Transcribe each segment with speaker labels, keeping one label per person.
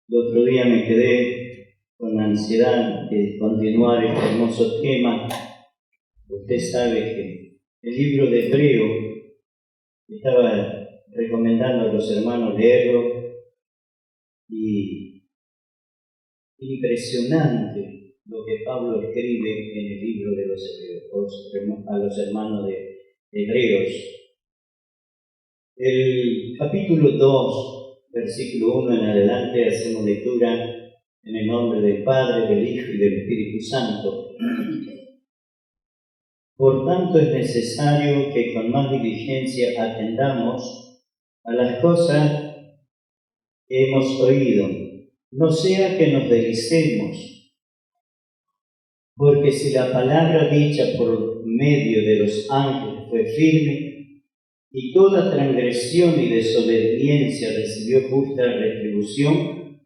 Speaker 1: El otro día me quedé con la ansiedad de continuar este hermoso tema. Usted sabe que el libro de Hebreo estaba recomendando a los hermanos leerlo y impresionante lo que Pablo escribe en el libro de los Hebreos, a los hermanos de Hebreos. El capítulo 2, versículo 1 en adelante, hacemos lectura en el nombre del Padre, del Hijo y del Espíritu Santo. Por tanto, es necesario que con más diligencia atendamos a las cosas que hemos oído, no sea que nos deslicemos, porque si la palabra dicha por medio de los ángeles fue firme, y toda transgresión y desobediencia recibió justa retribución,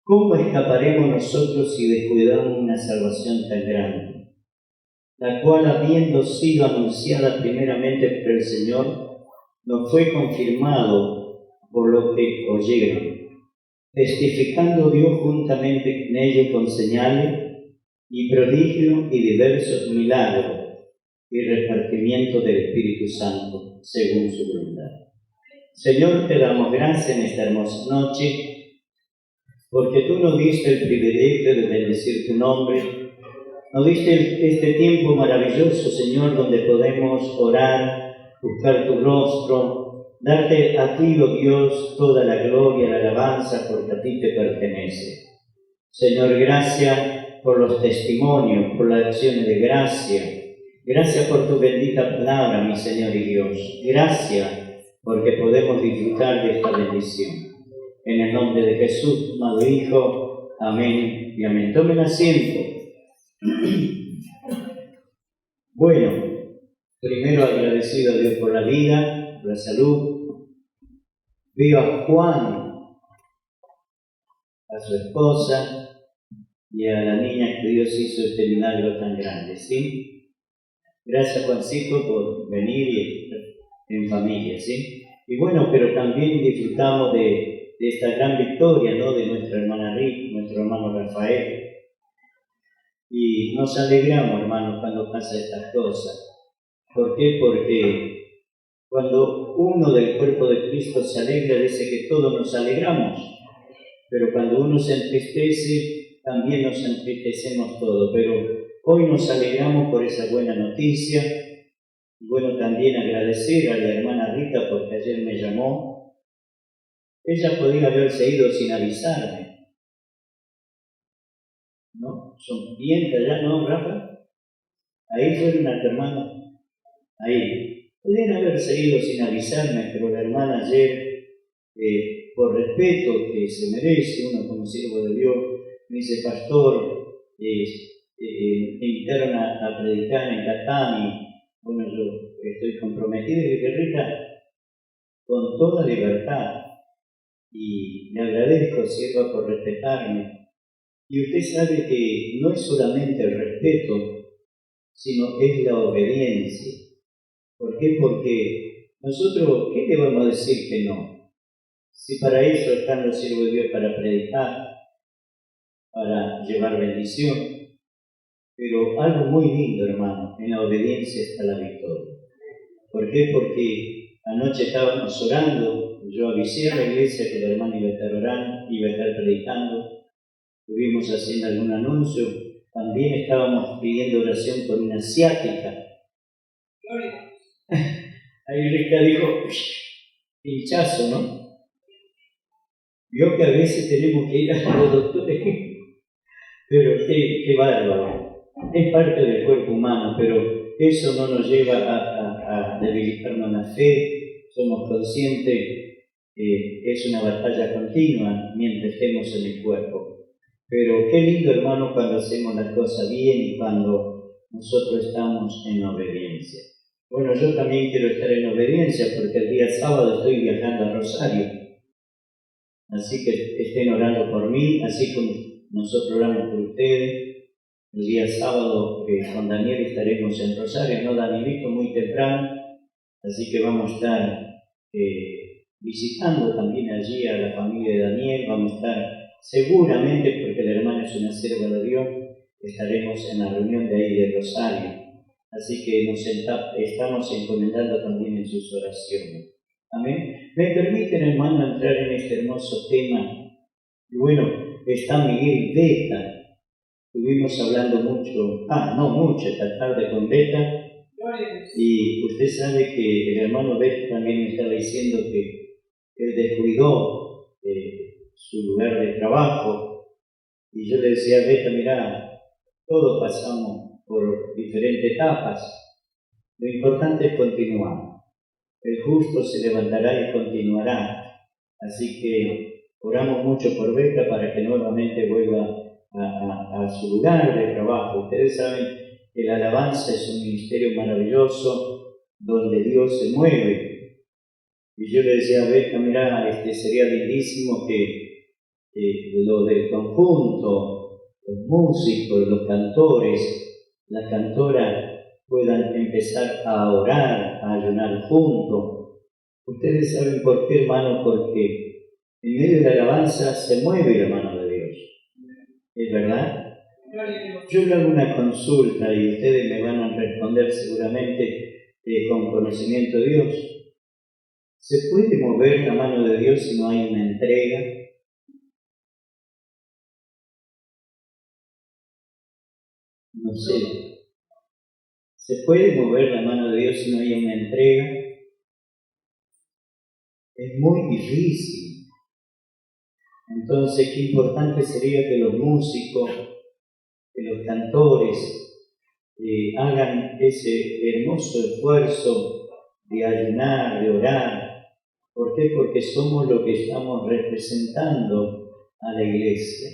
Speaker 1: ¿cómo escaparemos nosotros si descuidamos una salvación tan grande, la cual, habiendo sido anunciada primeramente por el Señor, nos fue confirmado por lo que oyeron, testificando Dios juntamente con ellos con señales y prodigios y diversos milagros y repartimiento del Espíritu Santo, según su voluntad. Señor, te damos gracias en esta hermosa noche, porque tú nos diste el privilegio de bendecir tu nombre, nos diste este tiempo maravilloso, Señor, donde podemos orar, buscar tu rostro, darte a ti, oh Dios, toda la gloria y la alabanza, porque a ti te pertenece. Señor, gracias por los testimonios, por las acciones de gracia. Gracias por tu bendita palabra, mi Señor y Dios. Gracias porque podemos disfrutar de esta bendición. En el nombre de Jesús, amado Hijo. Amén y amén. Tomen asiento. Bueno, primero agradecido a Dios por la vida, por la salud. Veo a Juan, a su esposa y a la niña que Dios hizo este milagro tan grande, ¿sí? Gracias, Juancito, por venir y en familia, ¿sí? Y bueno, pero también disfrutamos de esta gran victoria, ¿no? De nuestra hermana Rick, nuestro hermano Rafael. Y nos alegramos, hermanos, cuando pasan estas cosas. ¿Por qué? Porque cuando uno del cuerpo de Cristo se alegra, dice que todos nos alegramos. Pero cuando uno se entristece, también nos entristecemos todos. Pero hoy nos alegramos por esa buena noticia. Y bueno, también agradecer a la hermana Rita porque ayer me llamó. Ella podía haberse ido sin avisarme, ¿no? Son clientes allá, ¿no, Rafa? Ahí fueron las hermanas. Ahí. Podían haberse ido sin avisarme, pero la hermana ayer, por respeto que se merece uno como siervo de Dios, me dice, pastor, me invitaron a predicar en Catán. Bueno, yo estoy comprometido y dije, Rita, con toda libertad, y le agradezco, sierva, por respetarme. Y usted sabe que no es solamente el respeto, sino es la obediencia. ¿Por qué? Porque nosotros, ¿qué le vamos a decir que no? Si para eso están los siervos de Dios, para predicar, para llevar bendición. Pero algo muy lindo, hermano, en la obediencia está la victoria. ¿Por qué? Porque anoche estábamos orando, yo avisé a la iglesia que la hermana iba a estar orando, iba a estar predicando, estuvimos haciendo algún anuncio, también estábamos pidiendo oración por una asiática. Ahí Rica dijo, pinchazo, ¿no? Vio que a veces tenemos que ir a los doctores, pero qué bárbaro. Es parte del cuerpo humano, pero eso no nos lleva a debilitarnos la fe. Somos conscientes que es una batalla continua mientras estemos en el cuerpo. Pero qué lindo, hermano, cuando hacemos las cosas bien y cuando nosotros estamos en obediencia. Bueno, yo también quiero estar en obediencia porque el día sábado estoy viajando a Rosario. Así que estén orando por mí, así como nosotros oramos por ustedes. El día sábado con Daniel estaremos en Rosario, ¿no, Danielito? Muy temprano. Así que vamos a estar visitando también allí a la familia de Daniel. Vamos a estar seguramente, porque la hermana es una sierva de Dios, estaremos en la reunión de ahí de Rosario. Así que estamos encomendando también en sus oraciones. Amén. ¿Me permiten, hermano, entrar en este hermoso tema? Y bueno, está Miguel Beta. Estuvimos hablando esta tarde con Beta. Y usted sabe que el hermano Beta también me estaba diciendo que él descuidó su lugar de trabajo. Y yo le decía, Beta, mirá, todos pasamos por diferentes etapas. Lo importante es continuar. El justo se levantará y continuará. Así que oramos mucho por Beta para que nuevamente vuelva a su lugar de trabajo. Ustedes saben que la alabanza es un ministerio maravilloso donde Dios se mueve. Y yo le decía a Beta, mirá, sería lindísimo que lo del conjunto, los músicos, los cantores, la cantora, puedan empezar a orar, a ayunar juntos. Ustedes saben por qué, hermano, porque en medio de la alabanza se mueve la mano de Dios. ¿Es verdad? Yo le hago una consulta y ustedes me van a responder seguramente con conocimiento de Dios. ¿Se puede mover la mano de Dios si no hay una entrega? No sé. ¿Se puede mover la mano de Dios si no hay una entrega? Es muy difícil. Entonces, qué importante sería que los músicos, que los cantores hagan ese hermoso esfuerzo de ayunar, de orar. ¿Por qué? Porque somos lo que estamos representando a la iglesia.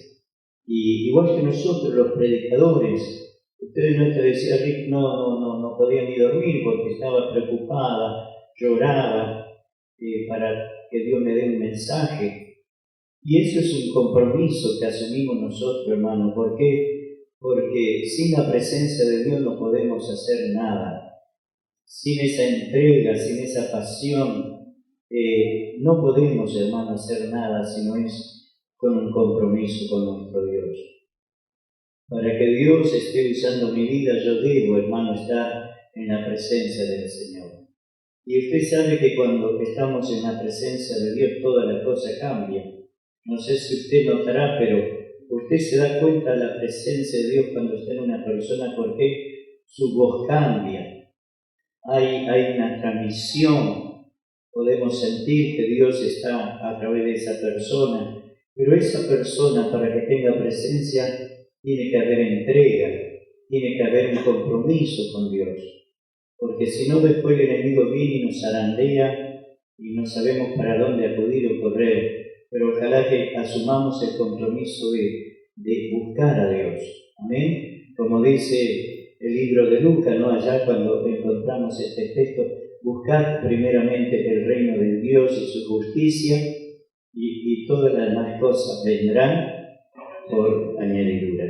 Speaker 1: Y igual que nosotros, los predicadores, ustedes no te decían, Rick, no podía ni dormir porque estaba preocupada, lloraba para que Dios me dé un mensaje. Y eso es un compromiso que asumimos nosotros, hermano. ¿Por qué? Porque sin la presencia de Dios no podemos hacer nada. Sin esa entrega, sin esa pasión, no podemos, hermano, hacer nada si no es con un compromiso con nuestro Dios. Para que Dios esté usando mi vida, yo debo, hermano, estar en la presencia del Señor. Y usted sabe que cuando estamos en la presencia de Dios, toda la cosa cambia. No sé si usted notará, pero usted se da cuenta de la presencia de Dios cuando está en una persona, porque su voz cambia. Hay una transmisión. Podemos sentir que Dios está a través de esa persona, pero esa persona, para que tenga presencia, tiene que haber entrega, tiene que haber un compromiso con Dios. Porque si no, después el enemigo viene y nos zarandea y no sabemos para dónde acudir o correr. Pero ojalá que asumamos el compromiso de buscar a Dios. Amén. Como dice el libro de Lucas, ¿no? Allá cuando encontramos este texto, buscad primeramente el reino de Dios y su justicia, y todas las demás cosas vendrán por añadidura.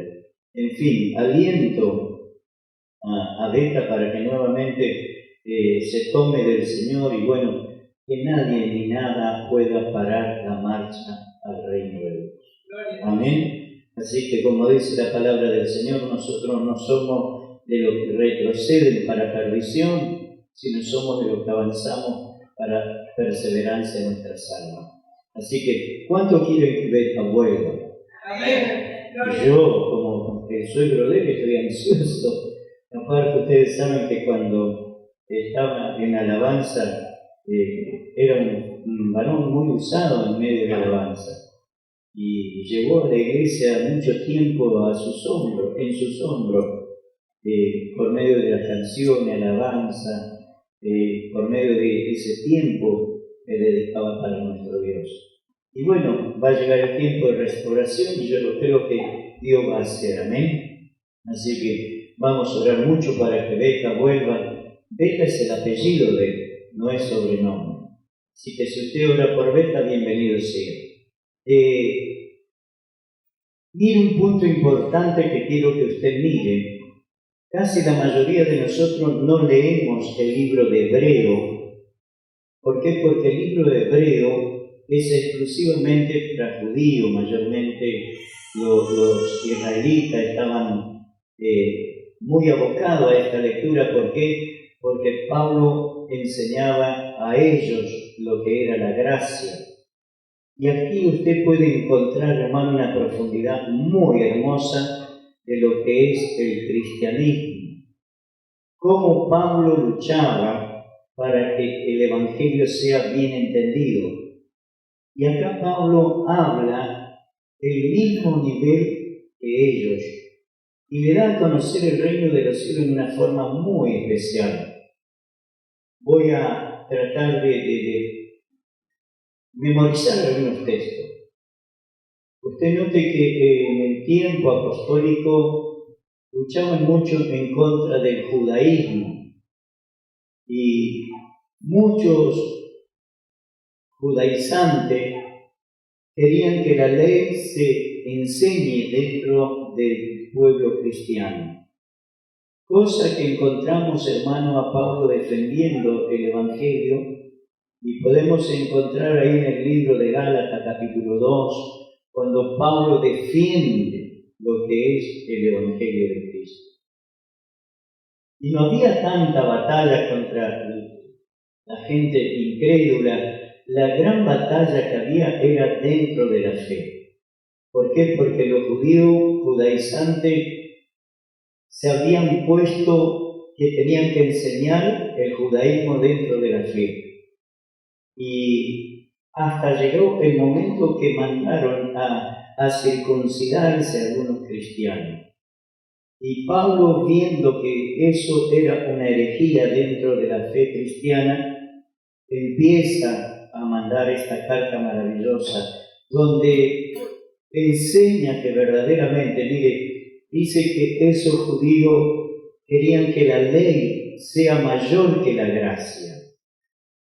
Speaker 1: En fin, aliento a Beta para que nuevamente se tome del Señor y bueno, que nadie ni nada pueda parar la marcha al reino de Dios. Amén. Así que como dice la palabra del Señor, nosotros no somos de los que retroceden para perdición, sino somos de los que avanzamos para perseverancia en nuestras almas. Así que, ¿cuánto quieren que Beta vuelva?
Speaker 2: Amén.
Speaker 1: Y yo, como suegro de él, estoy ansioso. Aparte, ustedes saben que cuando estaba en alabanza, era un varón muy usado en medio de la alabanza. Y llevó a la iglesia mucho tiempo en sus hombros, por medio de las canciones, alabanza, por medio de ese tiempo que dedicaba para nuestro Dios. Y bueno, va a llegar el tiempo de restauración y yo lo creo que Dios va a hacer, amén. Así que vamos a orar mucho para que Beta vuelva. Beta es el apellido de él, no es sobrenombre. Así que si usted ora por Beta, bienvenido sea. Mire un punto importante que quiero que usted mire. Casi la mayoría de nosotros no leemos el libro de Hebreo. ¿Por qué? Porque el libro de Hebreo es exclusivamente para judíos, mayormente los israelitas estaban muy abocados a esta lectura. ¿Por qué? Porque Pablo enseñaba a ellos lo que era la gracia. Y aquí usted puede encontrar, hermano, una profundidad muy hermosa de lo que es el cristianismo. Cómo Pablo luchaba para que el Evangelio sea bien entendido. Y acá Pablo habla del mismo nivel que ellos y le da a conocer el reino de los cielos de una forma muy especial. Voy a tratar de memorizar algunos textos. Usted note que en el tiempo apostólico luchaban mucho en contra del judaísmo y muchos judaizantes querían que la ley se enseñe dentro del pueblo cristiano. Cosa que encontramos, hermano, a Pablo defendiendo el Evangelio, y podemos encontrar ahí en el libro de Gálatas, capítulo 2, cuando Pablo defiende lo que es el Evangelio de Cristo. Y no había tanta batalla contra la gente incrédula. La gran batalla que había era dentro de la fe. ¿Por qué? Porque los judíos judaizantes se habían puesto que tenían que enseñar el judaísmo dentro de la fe. Y hasta llegó el momento que mandaron a circuncidarse a algunos cristianos. Y Pablo, viendo que eso era una herejía dentro de la fe cristiana, empieza a mandar esta carta maravillosa, donde enseña que verdaderamente, mire, dice que esos judíos querían que la ley sea mayor que la gracia,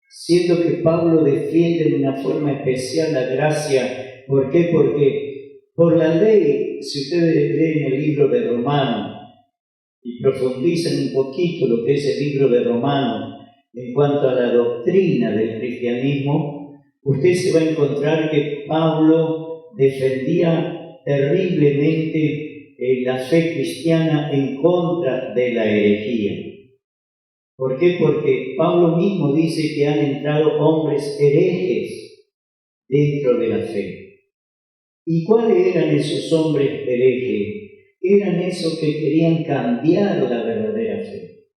Speaker 1: siendo que Pablo defiende de una forma especial la gracia. ¿Por qué? Porque por la ley, si ustedes leen el libro de Romanos y profundizan un poquito lo que es el libro de Romanos en cuanto a la doctrina del cristianismo, usted se va a encontrar que Pablo defendía terriblemente la fe cristiana en contra de la herejía. ¿Por qué? Porque Pablo mismo dice que han entrado hombres herejes dentro de la fe. ¿Y cuáles eran esos hombres herejes? Eran esos que querían cambiar la verdadera fe.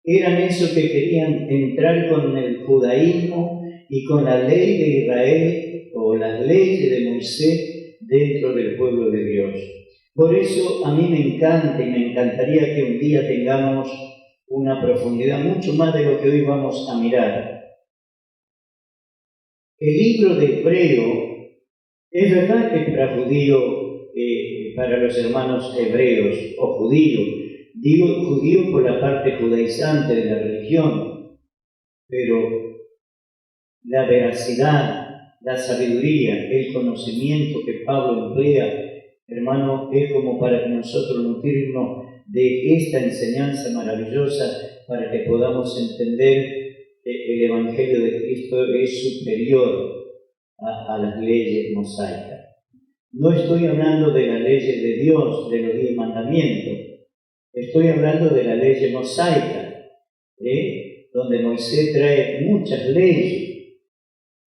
Speaker 1: Eran esos que querían entrar con el judaísmo y con la ley de Israel o las leyes de Moisés dentro del pueblo de Dios. Por eso a mí me encanta y me encantaría que un día tengamos una profundidad mucho más de lo que hoy vamos a mirar. El libro de Hebreo, es verdad que para judíos, para los hermanos hebreos o judíos, digo judíos por la parte judaizante de la religión, pero la veracidad, la sabiduría, el conocimiento que Pablo emplea, hermano, es como para que nosotros nutrirnos de esta enseñanza maravillosa para que podamos entender que el Evangelio de Cristo es superior a las leyes mosaicas. No estoy hablando de las leyes de Dios, de los 10 mandamientos. Estoy hablando de la ley mosaica, donde Moisés trae muchas leyes.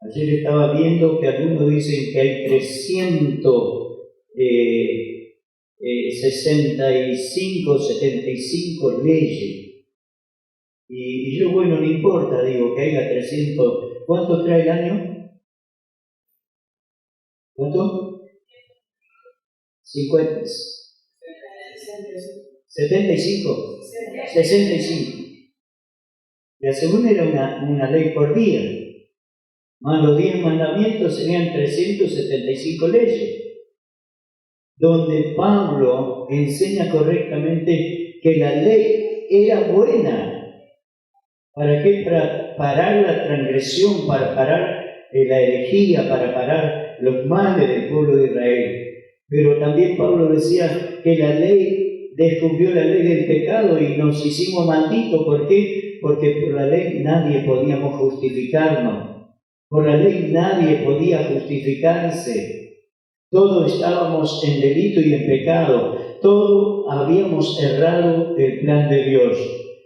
Speaker 1: Ayer estaba viendo que algunos dicen que hay 365, 75 leyes. Y yo, bueno, no importa, digo, que haya 300. ¿Cuánto trae el año? ¿Cuánto? 50. 75. 65. La segunda era una ley por día. Más los 10 mandamientos serían 375 leyes. Donde Pablo enseña correctamente que la ley era buena. ¿Para qué? Para parar la transgresión, para parar la herejía, para parar los males del pueblo de Israel. Pero también Pablo decía que la ley descubrió la ley del pecado y nos hicimos malditos. ¿Por qué? Porque por la ley nadie podíamos justificarnos. Por la ley nadie podía justificarse. Todos estábamos en delito y en pecado. Todos habíamos errado el plan de Dios.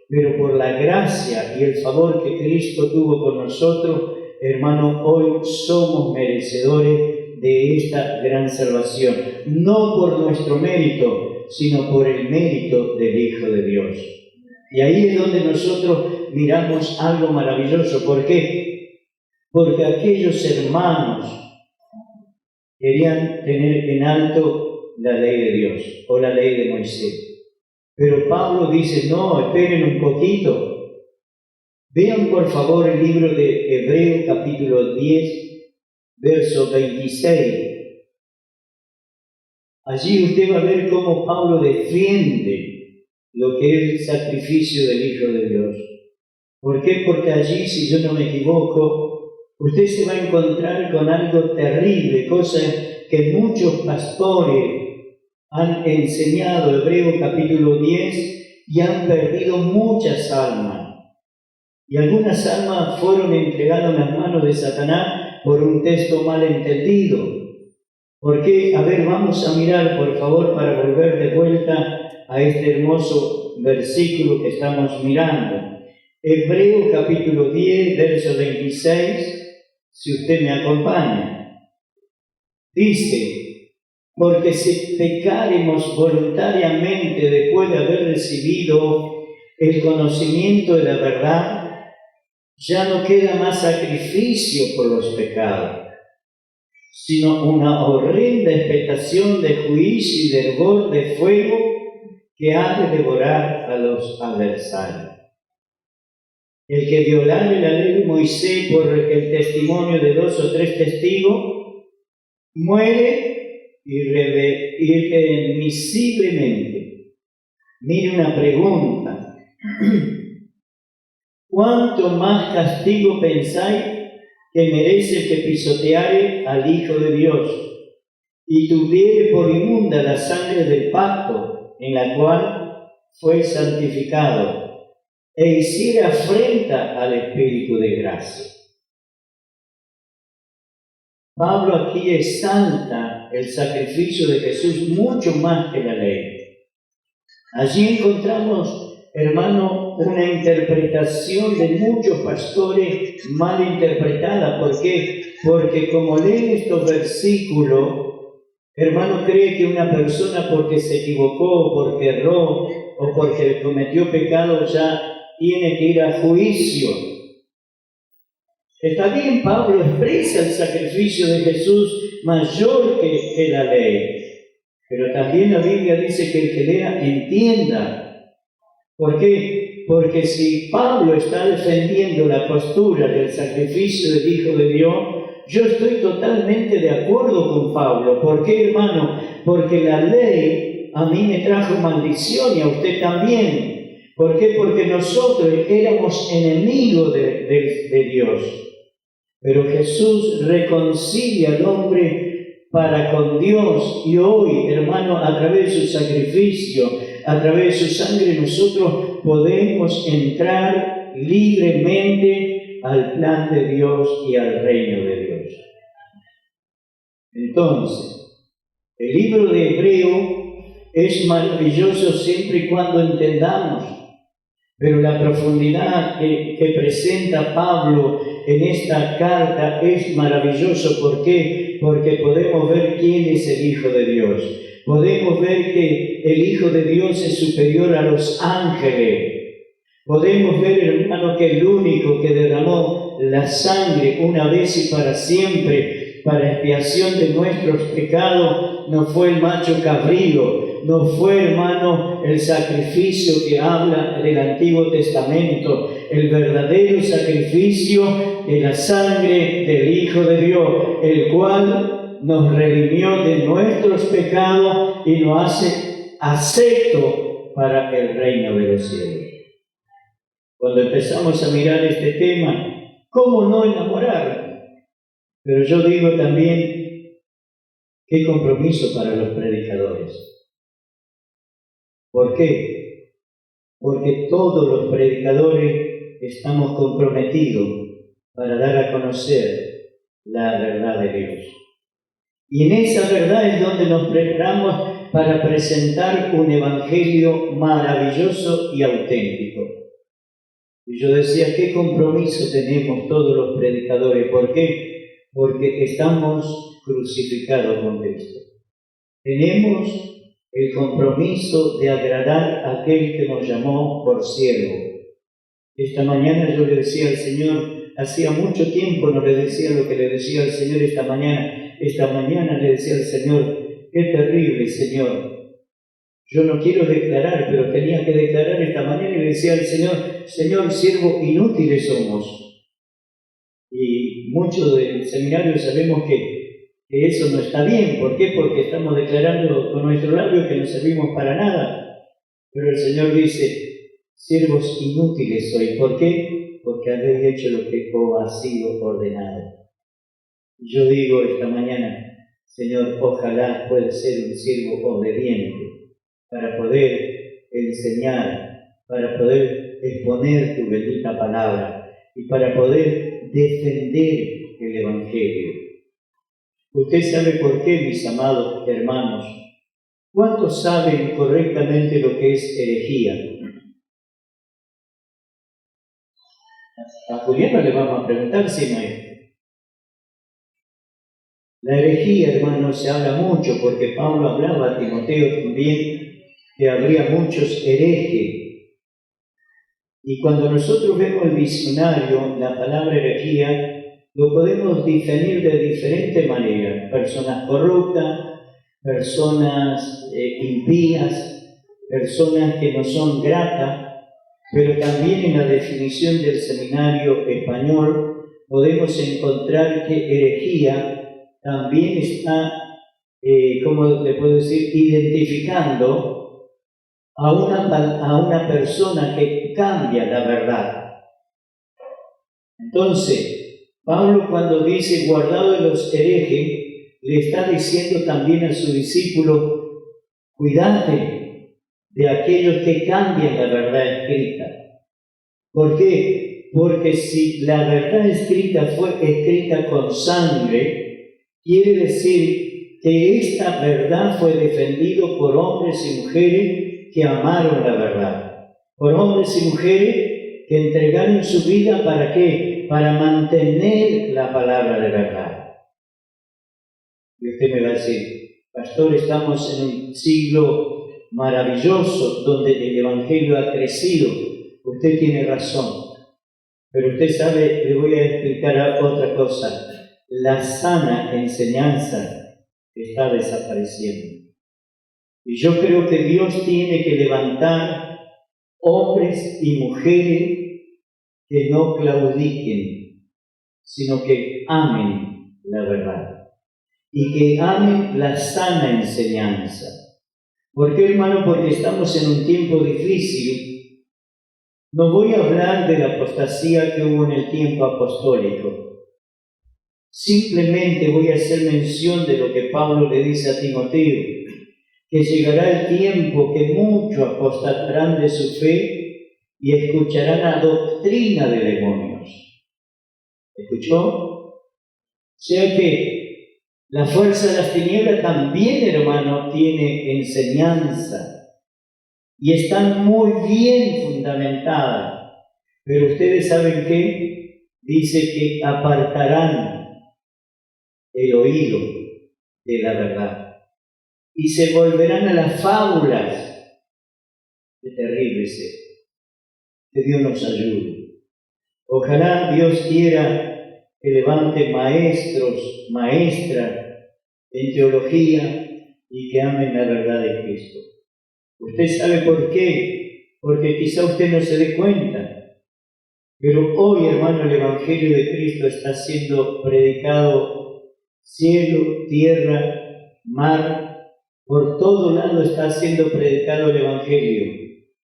Speaker 1: Pero por la gracia y el favor que Cristo tuvo con nosotros, hermano, hoy somos merecedores de esta gran salvación. No por nuestro mérito, sino por el mérito del Hijo de Dios. Y ahí es donde nosotros miramos algo maravilloso. ¿Por qué? Porque aquellos hermanos querían tener en alto la ley de Dios o la ley de Moisés. Pero Pablo dice, no, esperen un poquito. Vean por favor el libro de Hebreos capítulo 10, verso 26. Allí usted va a ver cómo Pablo defiende lo que es el sacrificio del Hijo de Dios. ¿Por qué? Porque allí, si yo no me equivoco, usted se va a encontrar con algo terrible, cosas que muchos pastores han enseñado, Hebreos capítulo 10, y han perdido muchas almas. Y algunas almas fueron entregadas en las manos de Satanás por un texto mal entendido. ¿Por qué? A ver, vamos a mirar, por favor, para volver de vuelta a este hermoso versículo que estamos mirando. Hebreos capítulo 10, verso 26, si usted me acompaña. Dice, porque si pecaremos voluntariamente después de haber recibido el conocimiento de la verdad, ya no queda más sacrificio por los pecados, sino una horrenda expectación de juicio y de hervor de fuego que ha de devorar a los adversarios. El que violare la ley de Moisés por el testimonio de 2 o 3 testigos, muere irremisiblemente. Mire una pregunta. ¿Cuánto más castigo pensáis que merece el que pisoteare al Hijo de Dios y tuviere por inmunda la sangre del pacto en la cual fue santificado e hiciere afrenta al Espíritu de gracia? Pablo aquí exalta el sacrificio de Jesús mucho más que la ley. Allí encontramos, hermano, una interpretación de muchos pastores mal interpretada. ¿Por qué? Porque como leen estos versículos, hermano, cree que una persona porque se equivocó, porque erró o porque cometió pecado ya tiene que ir a juicio. Está bien, Pablo expresa el sacrificio de Jesús mayor que la ley, pero también la Biblia dice que el que lea entienda. ¿Por qué? Porque si Pablo está defendiendo la postura del sacrificio del Hijo de Dios, yo estoy totalmente de acuerdo con Pablo. ¿Por qué, hermano? Porque la ley a mí me trajo maldición y a usted también. ¿Por qué? Porque nosotros éramos enemigos de Dios. Pero Jesús reconcilia al hombre para con Dios, y hoy, hermano, a través de su sacrificio, a través de su sangre, nosotros podemos entrar libremente al plan de Dios y al reino de Dios. Entonces, el libro de Hebreo es maravilloso siempre y cuando entendamos, pero la profundidad que presenta Pablo en esta carta es maravilloso. ¿Por qué? Porque podemos ver quién es el Hijo de Dios. Podemos ver que el Hijo de Dios es superior a los ángeles. Podemos ver, hermano, que el único que derramó la sangre una vez y para siempre para expiación de nuestros pecados no fue el macho cabrío, no fue, hermano, el sacrificio que habla del Antiguo Testamento. El verdadero sacrificio de la sangre del Hijo de Dios, el cual nos redimió de nuestros pecados y nos hace acepto para el reino de los cielos. Cuando empezamos a mirar este tema, ¿cómo no enamorarnos? Pero yo digo también, qué compromiso para los predicadores. ¿Por qué? Porque todos los predicadores estamos comprometidos para dar a conocer la verdad de Dios. Y en esa verdad es donde nos preparamos para presentar un evangelio maravilloso y auténtico. Y yo decía, ¿qué compromiso tenemos todos los predicadores? ¿Por qué? Porque estamos crucificados con Cristo. Tenemos el compromiso de agradar a aquel que nos llamó por siervo. Esta mañana yo le decía al Señor, hacía mucho tiempo no le decía lo que le decía al Señor esta mañana. Esta mañana le decía al Señor, qué terrible, Señor. Yo no quiero declarar, pero tenía que declarar esta mañana y le decía al Señor, Señor, siervo, inútiles somos. Y muchos del seminario sabemos que eso no está bien. ¿Por qué? Porque estamos declarando con nuestro labio que no servimos para nada. Pero el Señor dice, siervos inútiles sois. ¿Por qué? Porque habéis hecho lo que os ha sido ordenado. Yo digo esta mañana, Señor, ojalá pueda ser un siervo obediente para poder enseñar, para poder exponer tu bendita palabra y para poder defender el Evangelio. Usted sabe por qué, mis amados hermanos. ¿Cuántos saben correctamente lo que es herejía? A Juliana le vamos a preguntar si no es. La herejía, hermanos, se habla mucho porque Pablo hablaba a Timoteo también que habría muchos herejes. Y cuando nosotros vemos el diccionario, la palabra herejía, lo podemos definir de diferente manera. Personas corruptas, personas impías, personas que no son gratas, pero también en la definición del seminario español podemos encontrar que herejía también está, ¿cómo le puedo decir?, identificando a una persona que cambia la verdad. Entonces, Pablo cuando dice guardado de los herejes, le está diciendo también a su discípulo, cuidate de aquellos que cambian la verdad escrita. ¿Por qué? Porque si la verdad escrita fue escrita con sangre, quiere decir que esta verdad fue defendida por hombres y mujeres que amaron la verdad, por hombres y mujeres que entregaron su vida, ¿para qué? Para mantener la palabra de verdad. Y usted me va a decir, pastor, estamos en un siglo maravilloso donde el Evangelio ha crecido. Usted tiene razón, pero usted sabe, le voy a explicar otra cosa. La sana enseñanza está desapareciendo. Y yo creo que Dios tiene que levantar hombres y mujeres que no claudiquen, sino que amen la verdad y que amen la sana enseñanza. ¿Por qué, hermano? Porque estamos en un tiempo difícil. No voy a hablar de la apostasía que hubo en el tiempo apostólico. Simplemente voy a hacer mención de lo que Pablo le dice a Timoteo, que llegará el tiempo que muchos apostatarán de su fe y escucharán la doctrina de demonios. ¿Escuchó? O sea que la fuerza de las tinieblas también, hermano, tiene enseñanza y están muy bien fundamentadas. Pero ustedes saben qué, dice que apartarán el oído de la verdad y se volverán a las fábulas. Qué terrible es esto. Que Dios nos ayude. Ojalá Dios quiera que levante maestros, maestras en teología y que amen la verdad de Cristo. ¿Usted sabe por qué? Porque quizá usted no se dé cuenta, pero hoy, hermano, el Evangelio de Cristo está siendo predicado cielo, tierra, mar, por todo lado está siendo predicado el Evangelio.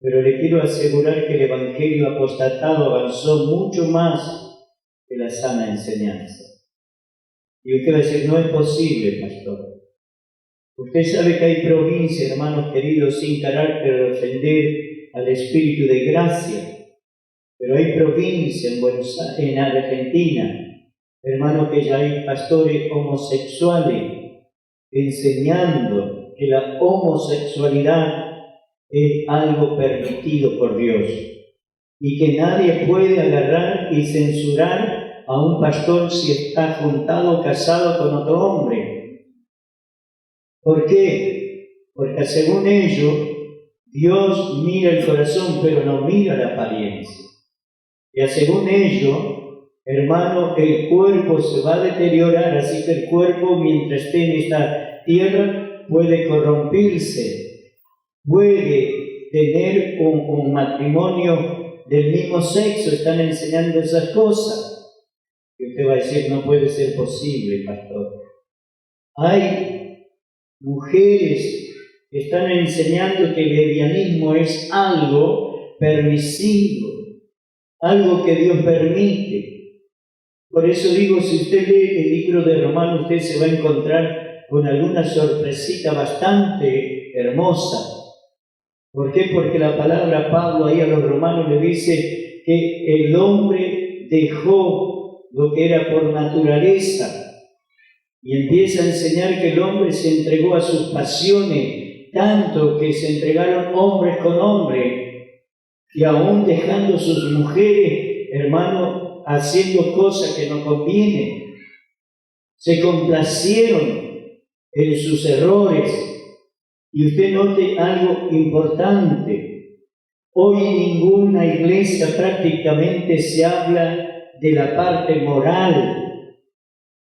Speaker 1: Pero le quiero asegurar que el Evangelio apostatado avanzó mucho más que la sana enseñanza. Y usted va a decir, no es posible, pastor. Usted sabe que hay provincias, hermanos queridos, sin carácter de ofender al Espíritu de gracia. Pero hay provincias en Argentina hermano, que ya hay pastores homosexuales enseñando que la homosexualidad es algo permitido por Dios y que nadie puede agarrar y censurar a un pastor si está juntado o casado con otro hombre. ¿Por qué? Porque según ellos, Dios mira el corazón, pero no mira la apariencia. Y según ellos, hermano, el cuerpo se va a deteriorar, así que el cuerpo, mientras esté en esta tierra, puede corrompirse, puede tener un matrimonio del mismo sexo. Están enseñando esas cosas. Y usted va a decir, no puede ser posible, pastor. Hay mujeres que están enseñando que el lesbianismo es algo permisivo, algo que Dios permite. Por eso digo, si usted lee el libro de Romanos, usted se va a encontrar con alguna sorpresita bastante hermosa. ¿Por qué? Porque la palabra Pablo ahí a los romanos le dice que el hombre dejó lo que era por naturaleza y empieza a enseñar que el hombre se entregó a sus pasiones, tanto que se entregaron hombres con hombres, y aún dejando sus mujeres, hermano, haciendo cosas que no convienen. Se complacieron en sus errores. Y usted note algo importante. Hoy en ninguna iglesia prácticamente se habla de la parte moral.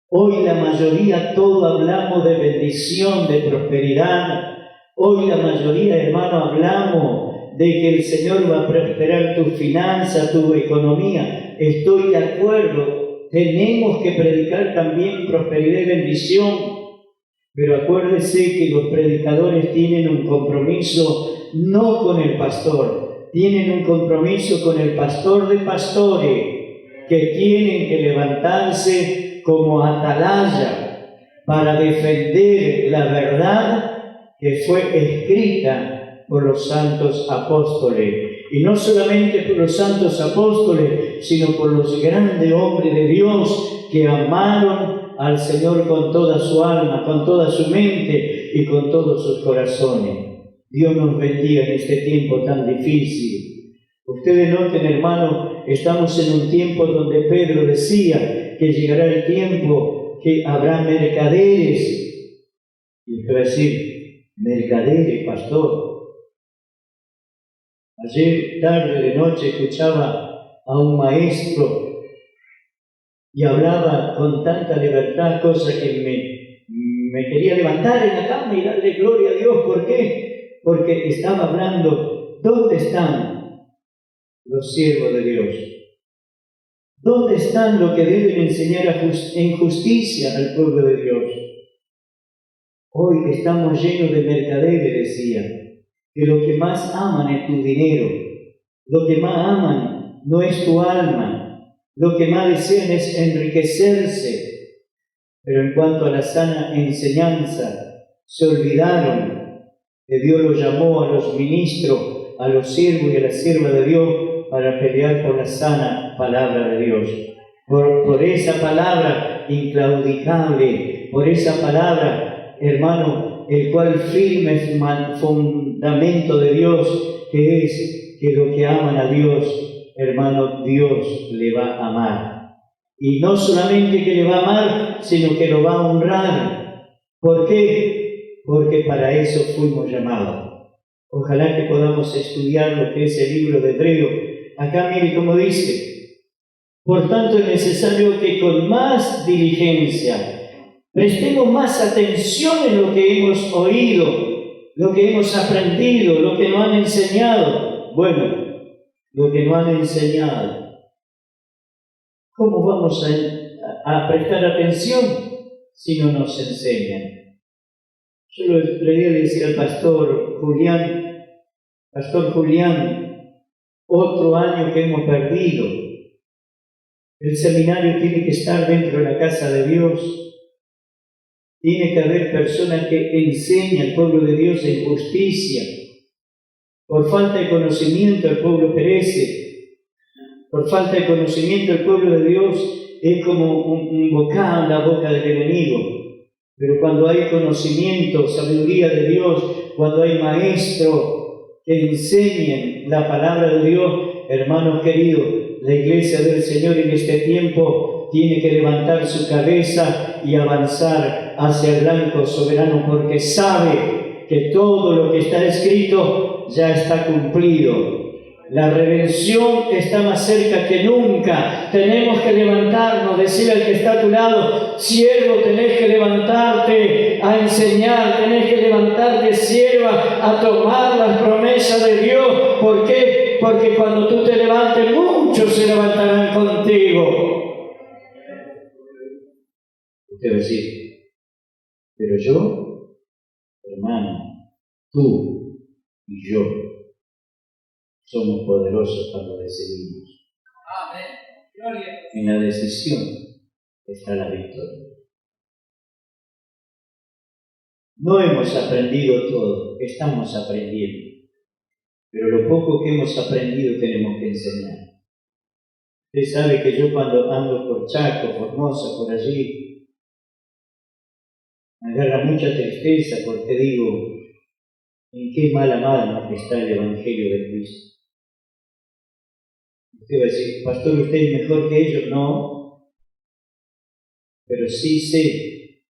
Speaker 1: Hoy la mayoría todo hablamos de bendición, de prosperidad. Hoy la mayoría, hermano, hablamos de que el Señor va a prosperar tu finanza, tu economía. Estoy de acuerdo. Tenemos que predicar también prosperidad y bendición. Pero acuérdese que los predicadores tienen un compromiso no con el pastor, tienen un compromiso con el pastor de pastores, que tienen que levantarse como atalaya para defender la verdad que fue escrita por los santos apóstoles. Y no solamente por los santos apóstoles, sino por los grandes hombres de Dios que amaron al Señor con toda su alma, con toda su mente y con todos sus corazones. Dios nos bendiga en este tiempo tan difícil. Ustedes noten, hermano, estamos en un tiempo donde Pedro decía que llegará el tiempo que habrá mercaderes. Y usted va a decir, mercaderes, pastor. Ayer tarde de noche escuchaba a un maestro y hablaba con tanta libertad, cosa que me quería levantar en la cama y darle gloria a Dios. ¿Por qué? Porque estaba hablando, ¿dónde están los siervos de Dios? ¿Dónde están los que deben enseñar en justicia al pueblo de Dios? Hoy estamos llenos de mercaderes, decía, que lo que más aman es tu dinero, lo que más aman no es tu alma, lo que más desean es enriquecerse. Pero en cuanto a la sana enseñanza, se olvidaron que Dios los llamó a los ministros, a los siervos y a las siervas de Dios para pelear por la sana palabra de Dios. Por esa palabra inclaudicable, por esa palabra, hermano, el cual firme fundamento de Dios, que es que los que aman a Dios, hermano, Dios le va a amar. Y no solamente que le va a amar, sino que lo va a honrar. ¿Por qué? Porque para eso fuimos llamados. Ojalá que podamos estudiar lo que es el libro de Hebreo. Acá mire cómo dice: por tanto es necesario que con más diligencia prestemos más atención en lo que hemos oído, lo que hemos aprendido, lo que nos han enseñado. Bueno, lo que nos han enseñado. ¿Cómo vamos a prestar atención si no nos enseñan? Yo le decía al pastor Julián, otro año que hemos perdido. El seminario tiene que estar dentro de la casa de Dios. Tiene que haber personas que enseñen al pueblo de Dios en justicia. Por falta de conocimiento el pueblo perece. Por falta de conocimiento el pueblo de Dios es como un bocado en la boca del enemigo. Pero cuando hay conocimiento, sabiduría de Dios, cuando hay maestros que enseñen la palabra de Dios, hermanos queridos, la iglesia del Señor en este tiempo tiene que levantar su cabeza y avanzar hacia el blanco soberano, porque sabe que todo lo que está escrito ya está cumplido. La redención está más cerca que nunca. Tenemos que levantarnos, decirle al que está a tu lado: siervo, tenés que levantarte a enseñar, tenés que levantarte, sierva, a tomar las promesas de Dios. ¿Por qué? Porque cuando tú te levantes, muchos se levantarán contigo. Usted va a decir: pero yo, hermano, tú y yo somos poderosos cuando decidimos. En la decisión está la victoria. No hemos aprendido todo, estamos aprendiendo. Pero lo poco que hemos aprendido tenemos que enseñar. Usted sabe que yo cuando ando por Chaco, Formosa, por allí, me agarra mucha tristeza porque digo: ¿en qué mala mano está el Evangelio de Cristo? Usted va a decir: pastor, ¿usted es mejor que ellos? No, pero sí sé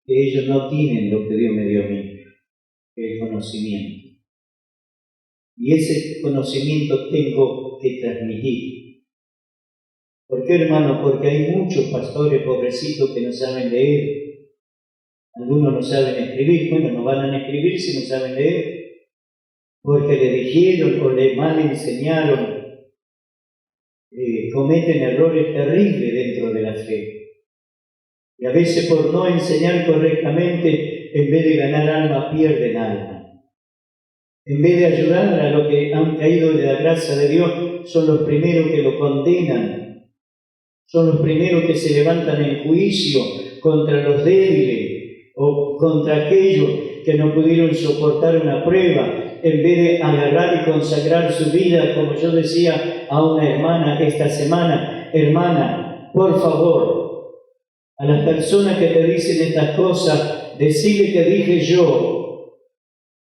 Speaker 1: que ellos no tienen lo que Dios me dio a mí, el conocimiento. Y ese conocimiento tengo que transmitir. ¿Por qué, hermano? Porque hay muchos pastores pobrecitos que no saben leer. Algunos no saben escribir. Bueno, no van a escribir si no saben leer, porque le dijeron o le mal enseñaron. Cometen errores terribles dentro de la fe. Y a veces por no enseñar correctamente, en vez de ganar alma, pierden alma. En vez de ayudar a los que han caído de la gracia de Dios, son los primeros que lo condenan. Son los primeros que se levantan en juicio contra los débiles o contra aquellos que no pudieron soportar una prueba. En vez de agarrar y consagrar su vida, como yo decía a una hermana esta semana: hermana, por favor, a las personas que te dicen estas cosas, decirle que dije yo,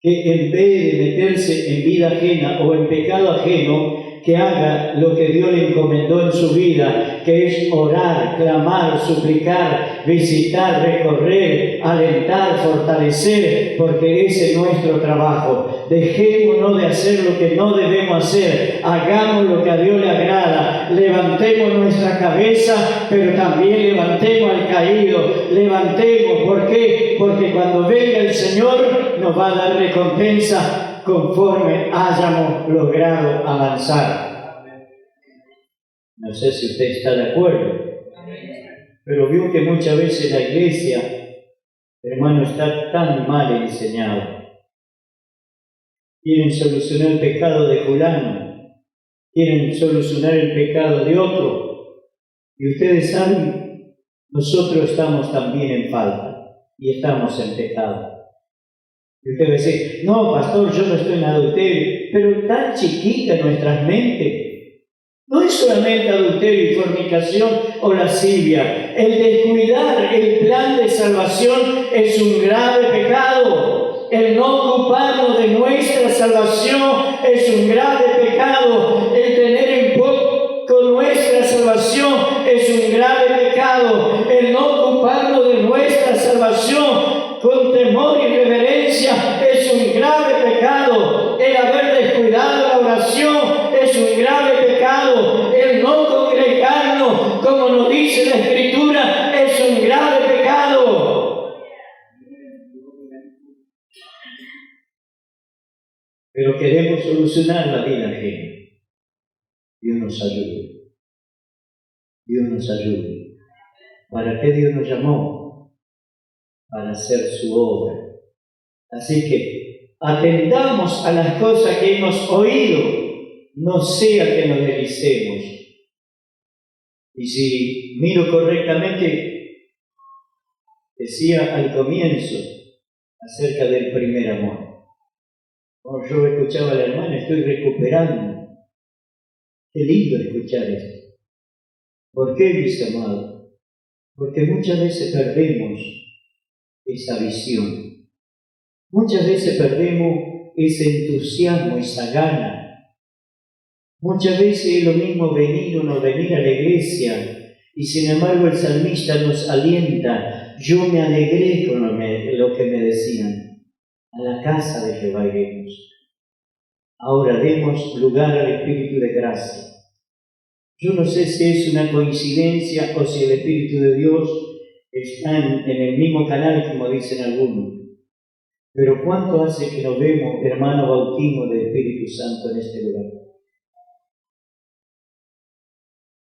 Speaker 1: que en vez de meterse en vida ajena o en pecado ajeno, que haga lo que Dios le encomendó en su vida, que es orar, clamar, suplicar, visitar, recorrer, alentar, fortalecer, porque ese es nuestro trabajo. Dejémonos de hacer lo que no debemos hacer, hagamos lo que a Dios le agrada, levantemos nuestra cabeza, pero también levantemos al caído, levantemos. ¿Por qué? Porque cuando venga el Señor nos va a dar recompensa conforme hayamos logrado avanzar. No sé si usted está de acuerdo, pero veo que muchas veces la iglesia, hermano, está tan mal enseñada. Quieren solucionar el pecado de fulano, quieren solucionar el pecado de otro, y ustedes saben, nosotros estamos también en falta y estamos en pecado. Y usted va a decir: no, pastor, yo no estoy en adulterio. Pero tan chiquita en nuestras mentes. No es solamente adulterio y fornicación o lascivia. El descuidar el plan de salvación es un grave pecado. El no ocuparnos de nuestra salvación es un grave pecado. El tener en poco nuestra salvación es un grave pecado. El no ocuparnos de nuestra salvación con temor y reverencia es un grave pecado. El haber descuidado la oración es un grave pecado. El no congregarnos, como nos dice la Escritura, es un grave pecado. Pero queremos solucionar la vida ajena. Dios nos ayude. Dios nos ayude. ¿Para qué Dios nos llamó? Para hacer su obra. Así que atendamos a las cosas que hemos oído, no sea que nos deslicemos. Y si miro correctamente, decía al comienzo acerca del primer amor. Como yo escuchaba a la hermana, estoy recuperando. Qué lindo escuchar esto. ¿Por qué, mis amados? Porque muchas veces perdemos esa visión. Muchas veces perdemos ese entusiasmo, esa gana. Muchas veces es lo mismo venir o no venir a la iglesia, y sin embargo el salmista nos alienta. Yo me alegré con lo que me decían. A la casa de Jehová iremos. Ahora demos lugar al Espíritu de gracia. Yo no sé si es una coincidencia o si el Espíritu de Dios está en el mismo canal, como dicen algunos. Pero ¿cuánto hace que nos vemos, hermano, bautismo del Espíritu Santo en este lugar?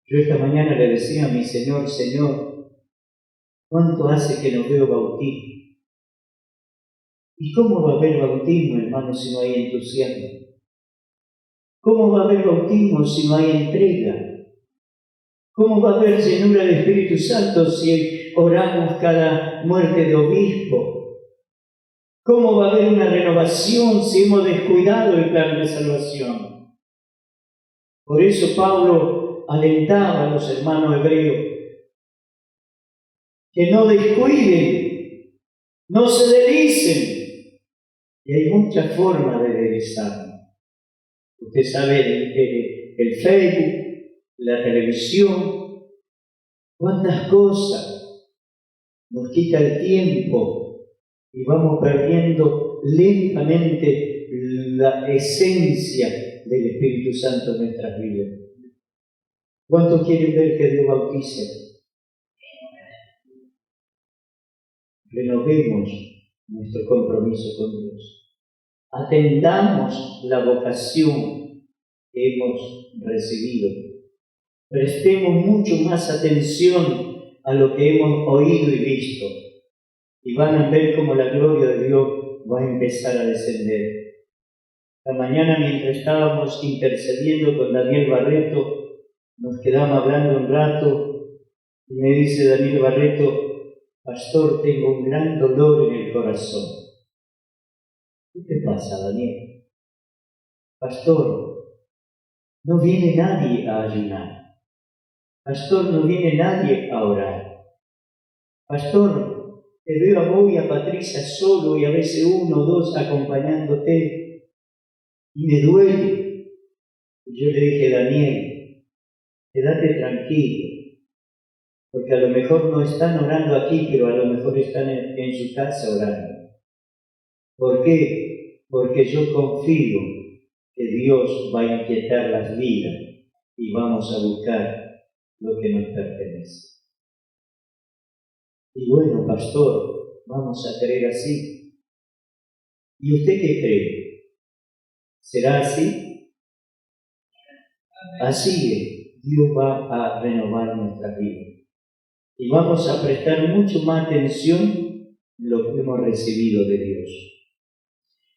Speaker 1: Yo esta mañana le decía a mi Señor, Señor, ¿cuánto hace que nos veo bautismo? ¿Y cómo va a haber bautismo, hermano, si no hay entusiasmo? ¿Cómo va a haber bautismo si no hay entrega? ¿Cómo va a haber llenura del Espíritu Santo si oramos cada muerte de obispo? ¿Cómo va a haber una renovación si hemos descuidado el plan de salvación? Por eso Pablo alentaba a los hermanos hebreos que no descuiden, no se deslicen. Y hay muchas formas de deslizarnos. Usted sabe, el Facebook, la televisión, cuántas cosas nos quita el tiempo y vamos perdiendo lentamente la esencia del Espíritu Santo en nuestras vidas. ¿Cuántos quieren ver que Dios bautice? Renovemos nuestro compromiso con Dios. Atendamos la vocación que hemos recibido. Prestemos mucho más atención a lo que hemos oído y visto. Y van a ver cómo la gloria de Dios va a empezar a descender. La mañana, mientras estábamos intercediendo con Daniel Barreto, nos quedamos hablando un rato y me dice Daniel Barreto, pastor, tengo un gran dolor en el corazón. ¿Qué te pasa, Daniel? Pastor, no viene nadie a ayunar. Pastor, no viene nadie a orar. Pastor, te veo a vos y a Patricia solo y a veces uno o dos acompañándote y me duele. Y yo le dije, Daniel, quédate tranquilo, porque a lo mejor no están orando aquí, pero a lo mejor están en su casa orando. ¿Por qué? Porque yo confío que Dios va a inquietar las vidas y vamos a buscar lo que nos pertenece. Y bueno, pastor, vamos a creer así. ¿Y usted qué cree? ¿Será así? Así es, Dios va a renovar nuestra vida. Y vamos a prestar mucho más atención en lo que hemos recibido de Dios.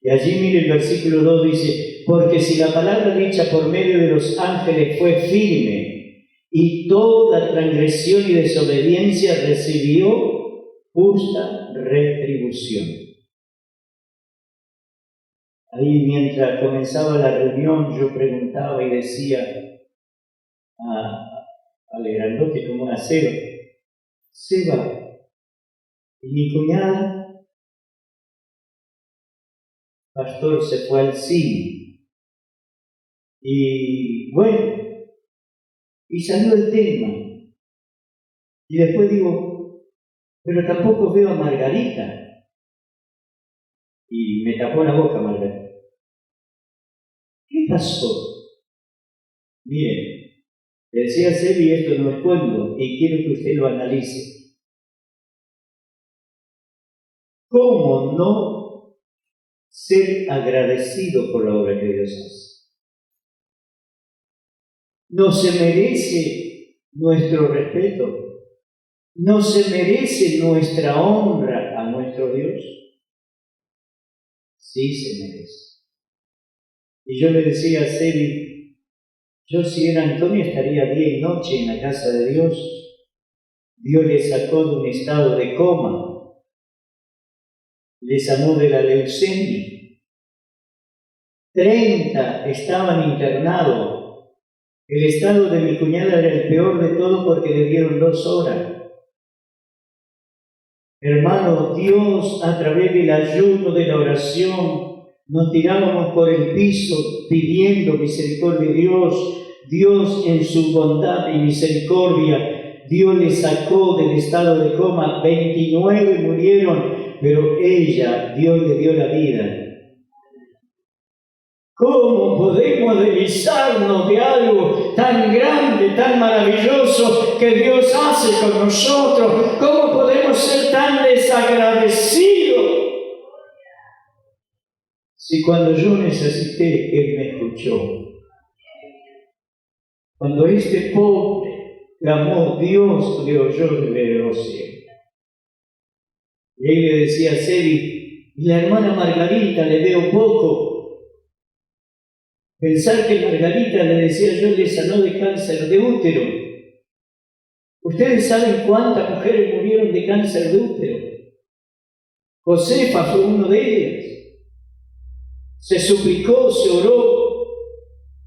Speaker 1: Y allí mire el versículo 2 dice, porque si la palabra dicha por medio de los ángeles fue firme, y toda transgresión y desobediencia recibió justa retribución. Ahí mientras comenzaba la reunión yo preguntaba y decía al grandote como una Seba, Seba, ¿y mi cuñada? Pastor se fue al cine. Y bueno, y salió el tema. Y después digo, pero tampoco veo a Margarita. Y me tapó la boca Margarita. ¿Qué pasó? Miren, le decía a Sebi, esto no es cuento, y quiero que usted lo analice. ¿Cómo no ser agradecido por la obra que Dios hace? ¿No se merece nuestro respeto? ¿No se merece nuestra honra a nuestro Dios? Sí se merece. Y yo le decía a Sebi, yo si era Antonio estaría día y noche en la casa de Dios. Dios le sacó de un estado de coma, le sanó de la leucemia. 30 estaban internados El estado de mi cuñada era el peor de todo porque le dieron 2 horas. Hermano, Dios, a través del ayuno, de la oración, nos tirábamos por el piso pidiendo misericordia de Dios. Dios, en su bondad y misericordia, Dios le sacó del estado de coma. 29 murieron, pero ella, Dios le dio la vida. ¿Cómo podemos deslizarnos de algo tan grande, tan maravilloso que Dios hace con nosotros? ¿Cómo podemos ser tan desagradecidos? Si cuando yo necesité, Él me escuchó. Cuando este pobre clamó, Dios le oyó desde los cielos. Y él le decía a Sebi, y la hermana Margarita le veo poco. Pensar que Margarita, le decía yo, le sanó de cáncer de útero. ¿Ustedes saben cuántas mujeres murieron de cáncer de útero? Josefa fue uno de ellas. Se suplicó, se oró,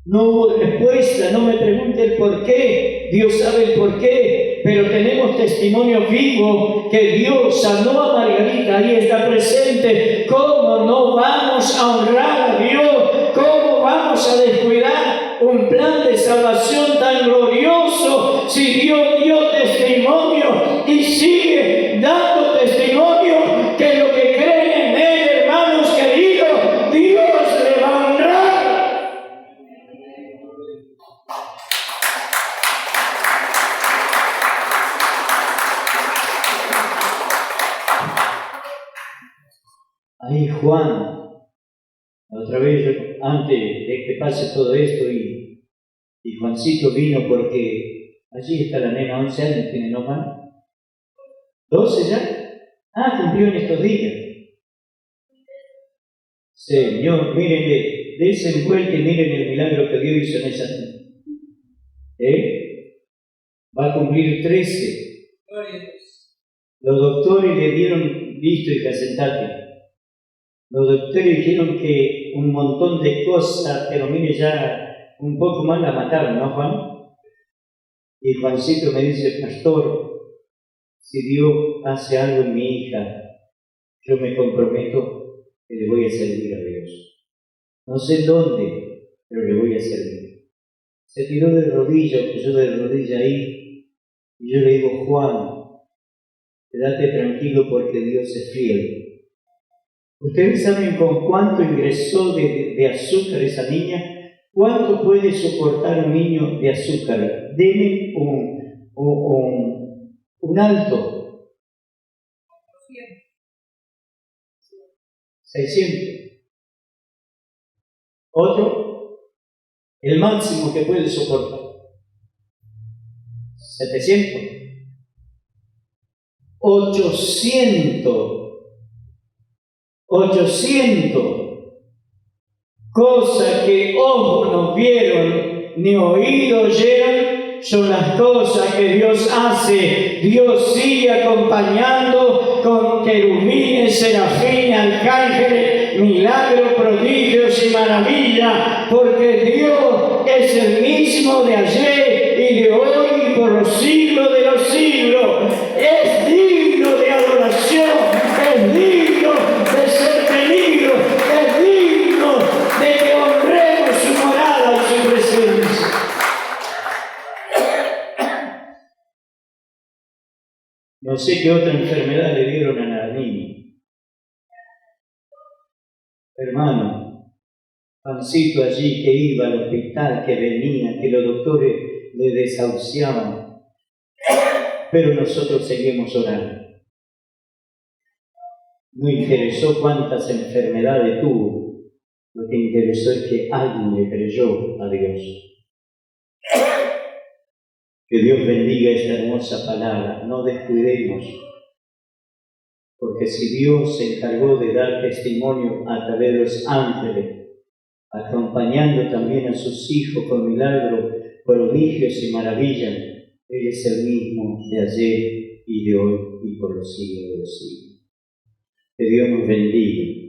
Speaker 1: no hubo respuesta. No me pregunte el por qué, Dios sabe el por qué, pero tenemos testimonio vivo que Dios sanó a Margarita, ahí está presente. ¿Cómo no vamos a honrar a Dios? ¿Cómo vamos a descuidar un plan de salvación tan glorioso si Dios dio testimonio y sigue dando testimonio que lo que creen en Él, hermanos queridos, Dios le va a honrar? Ahí Juan, otra vez, antes de que pase todo esto, y Juancito vino porque allí está la nena, 11 años tiene, ¿no, Juan? ¿12 ya? Cumplió en estos días. Señor, mírenle, dense vuelta y miren el milagro que Dios hizo en esa niña. Va a cumplir 13. Los doctores le dieron, listo, hija, sentate. Los doctores dijeron que un montón de cosas, pero mire, ya un poco más la mataron, ¿no, Juan? Y Juancito me dice, pastor, si Dios hace algo en mi hija, yo me comprometo que le voy a servir a Dios. No sé dónde, pero le voy a servir. Se tiró de rodillas, yo de rodilla ahí, y yo le digo, Juan, quédate tranquilo porque Dios es fiel. ¿Ustedes saben con cuánto ingresó de azúcar esa niña? ¿Cuánto puede soportar un niño de azúcar? Denme un alto. 600. Otro, el máximo que puede soportar. 700. 800. 800, cosas que ojos no vieron, ni oídos oyeron, son las cosas que Dios hace. Dios sigue acompañando con querubines, serafines, arcángeles, milagros, prodigios y maravillas, porque Dios es el mismo de ayer y de hoy y por los siglos de los siglos. Es digno de adoración, es digno de ser tenido, es digno de que honremos su morada y su presencia. No sé qué otra enfermedad le dieron a la niña. Hermano, Juancito allí que iba al hospital, que venía, que los doctores le desahuciaban, pero nosotros seguimos orando. No interesó cuántas enfermedades tuvo, lo que interesó es que alguien le creyó a Dios. Que Dios bendiga esta hermosa palabra, no descuidemos, porque si Dios se encargó de dar testimonio a través de los ángeles, acompañando también a sus hijos con milagros, prodigios y maravillas, Él es el mismo de ayer y de hoy y por los siglos de los siglos. Que Dios nos bendiga.